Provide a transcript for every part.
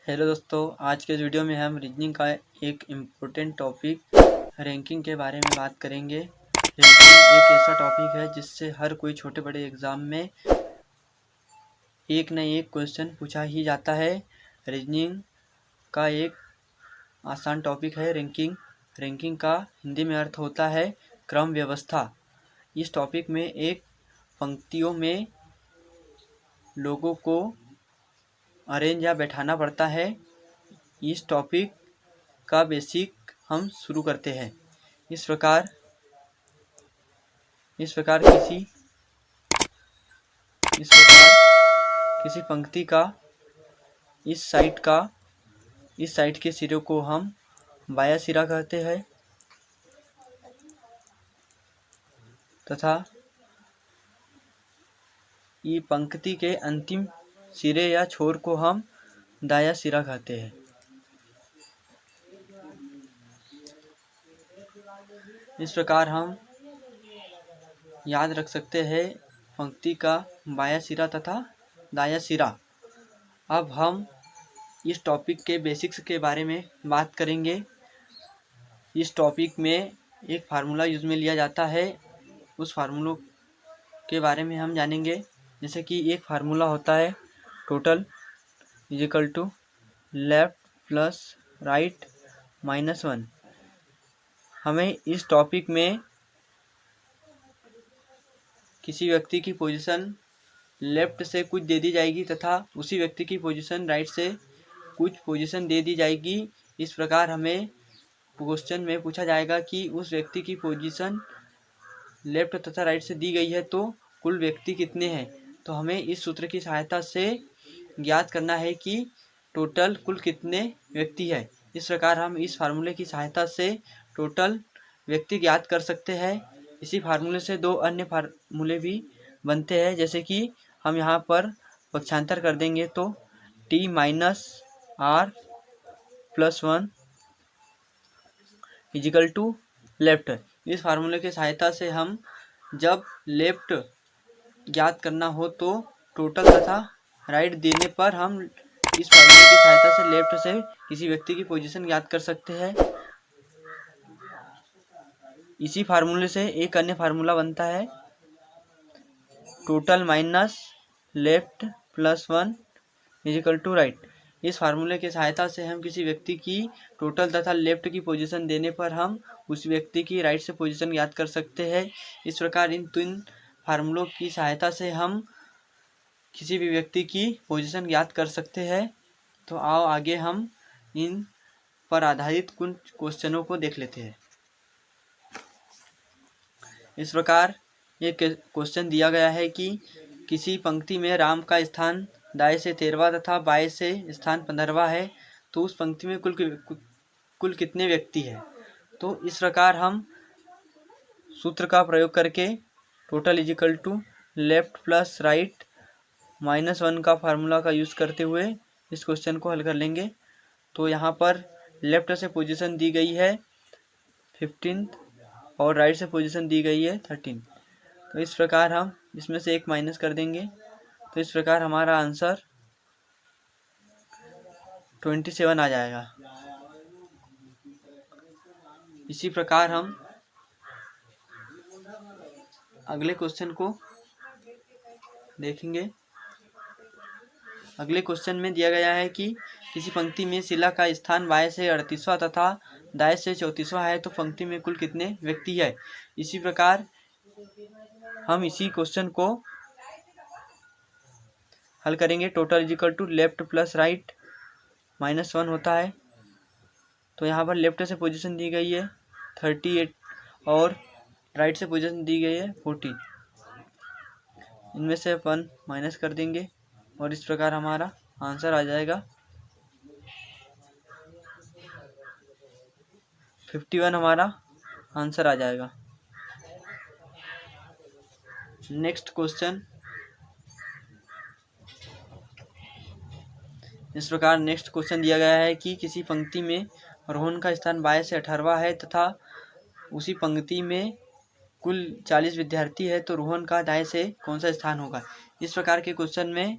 Hello दोस्तों, आज के वीडियो में हम रीजनिंग का एक इम्पोर्टेंट टॉपिक रैंकिंग के बारे में बात करेंगे। रैंकिंग एक ऐसा टॉपिक है जिससे हर कोई छोटे बड़े एग्ज़ाम में एक न एक क्वेश्चन पूछा ही जाता है। रीजनिंग का एक आसान टॉपिक है रैंकिंग। रैंकिंग का हिंदी में अर्थ होता है क्रम व्यवस्था। इस टॉपिक में एक पंक्तियों में लोगों को अरेंज या बैठाना पड़ता है। इस टॉपिक का बेसिक हम शुरू करते हैं। इस प्रकार किसी पंक्ति का इस साइड के सिरे को हम बायां सिरा कहते हैं तथा ये पंक्ति के अंतिम सिरे या छोर को हम दायां सिरा कहते हैं। इस प्रकार हम याद रख सकते हैं पंक्ति का बायां सिरा तथा दायां सिरा। अब हम इस टॉपिक के बेसिक्स के बारे में बात करेंगे। इस टॉपिक में एक फार्मूला यूज में लिया जाता है, उस फार्मूलों के बारे में हम जानेंगे। जैसे कि एक फार्मूला होता है total is equal to left plus right -1। हमें इस टॉपिक में किसी व्यक्ति की पोजीशन लेफ्ट से कुछ दे दी जाएगी तथा उसी व्यक्ति की पोजीशन राइट से कुछ पोजीशन दे दी जाएगी। इस प्रकार हमें क्वेश्चन में पूछा जाएगा कि उस व्यक्ति की पोजीशन लेफ्ट तथा राइट से दी गई है तो कुल व्यक्ति कितने हैं। तो हमें इस सूत्र की सहायता से ज्ञात करना है कि टोटल कुल कितने व्यक्ति है। इस प्रकार हम इस फार्मूले की सहायता से टोटल व्यक्ति ज्ञात कर सकते हैं। इसी फार्मूले से दो अन्य फार्मूले भी बनते हैं, जैसे कि हम यहाँ पर पक्षांतर कर देंगे तो t - r+1 is equal to left. इस फार्मूले की सहायता से हम जब लेफ्ट ज्ञात करना हो तो टोटल तथा राइट देने पर हम इस फार्मूले की सहायता से लेफ्ट से किसी व्यक्ति की पोजीशन ज्ञात कर सकते हैं। इसी फार्मूले से एक अन्य फार्मूला बनता है total minus left +1 equal to right. इस फार्मूले की सहायता से हम किसी व्यक्ति की टोटल तथा लेफ्ट की पोजीशन देने पर हम उस व्यक्ति की राइट से पोजीशन ज्ञात कर सकते हैं। इस प्रकार इन तीन फार्मूलों की सहायता से हम किसी भी व्यक्ति की पोजीशन ज्ञात कर सकते हैं। तो आओ आगे हम इन पर आधारित कुछ क्वेश्चनों को देख लेते हैं। इस प्रकार एक क्वेश्चन दिया गया है कि किसी पंक्ति में राम का स्थान दाएं से 13वां तथा बाएं से स्थान 15वां है, तो उस पंक्ति में कुल कितने व्यक्ति हैं। तो इस प्रकार हम सूत्र का प्रयोग करके total is equal to left plus right -1 का फार्मूला का यूज़ करते हुए इस क्वेश्चन को हल कर लेंगे। तो यहाँ पर लेफ्ट से पोजीशन दी गई है 15 और राइट से पोजीशन दी गई है 13। तो इस प्रकार हम इसमें से एक माइनस कर देंगे। तो इस प्रकार हमारा आंसर 27 आ जाएगा। इसी प्रकार हम अगले क्वेश्चन को देखेंगे। अगले क्वेश्चन में दिया गया है कि किसी पंक्ति में शिला का स्थान बाएं से 38वां तथा दाएं से 34वां है, तो पंक्ति में कुल कितने व्यक्ति है। इसी प्रकार हम इसी क्वेश्चन को हल करेंगे। Total is equal to left plus right -1 होता है। तो यहाँ पर लेफ्ट से पोजीशन दी गई है 38 और राइट से पोजीशन दी गई है 40। इनमें से अपन माइनस कर देंगे और इस प्रकार हमारा आंसर आ जाएगा 51 हमारा आंसर आ जाएगा। नेक्स्ट क्वेश्चन इस प्रकार नेक्स्ट क्वेश्चन दिया गया है कि किसी पंक्ति में रोहन का स्थान बाएं से 18वां है तथा उसी पंक्ति में कुल 40 विद्यार्थी है, तो रोहन का दाएं से कौन सा स्थान होगा। इस प्रकार के क्वेश्चन में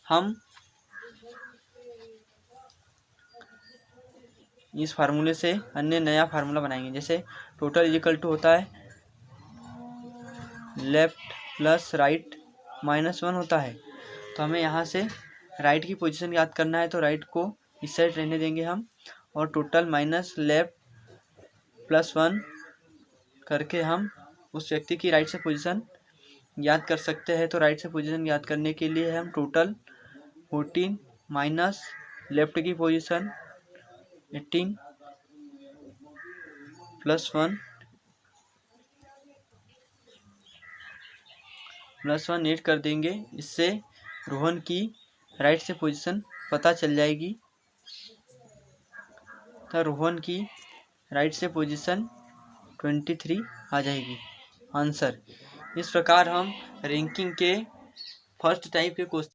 हम इस फार्मूले से अन्य नया फार्मूला बनाएंगे। जैसे टोटल इज इक्वल टू होता है लेफ्ट प्लस राइट -1 होता है। तो हमें यहाँ से राइट की पोजीशन याद करना है, तो राइट को इस साइड रहने देंगे हम, और टोटल माइनस लेफ्ट +1 करके हम उस व्यक्ति की राइट से पोजीशन याद कर सकते हैं। तो राइट से पोजीशन याद करने के लिए हम टोटल 14 माइनस लेफ्ट की पोजीशन 18 +1 ऐड कर देंगे। इससे रोहन की राइट से पोजीशन पता चल जाएगी। तो रोहन की राइट से पोजीशन 23 आ जाएगी आंसर। इस प्रकार हम रैंकिंग के फर्स्ट टाइप के क्वेश्चन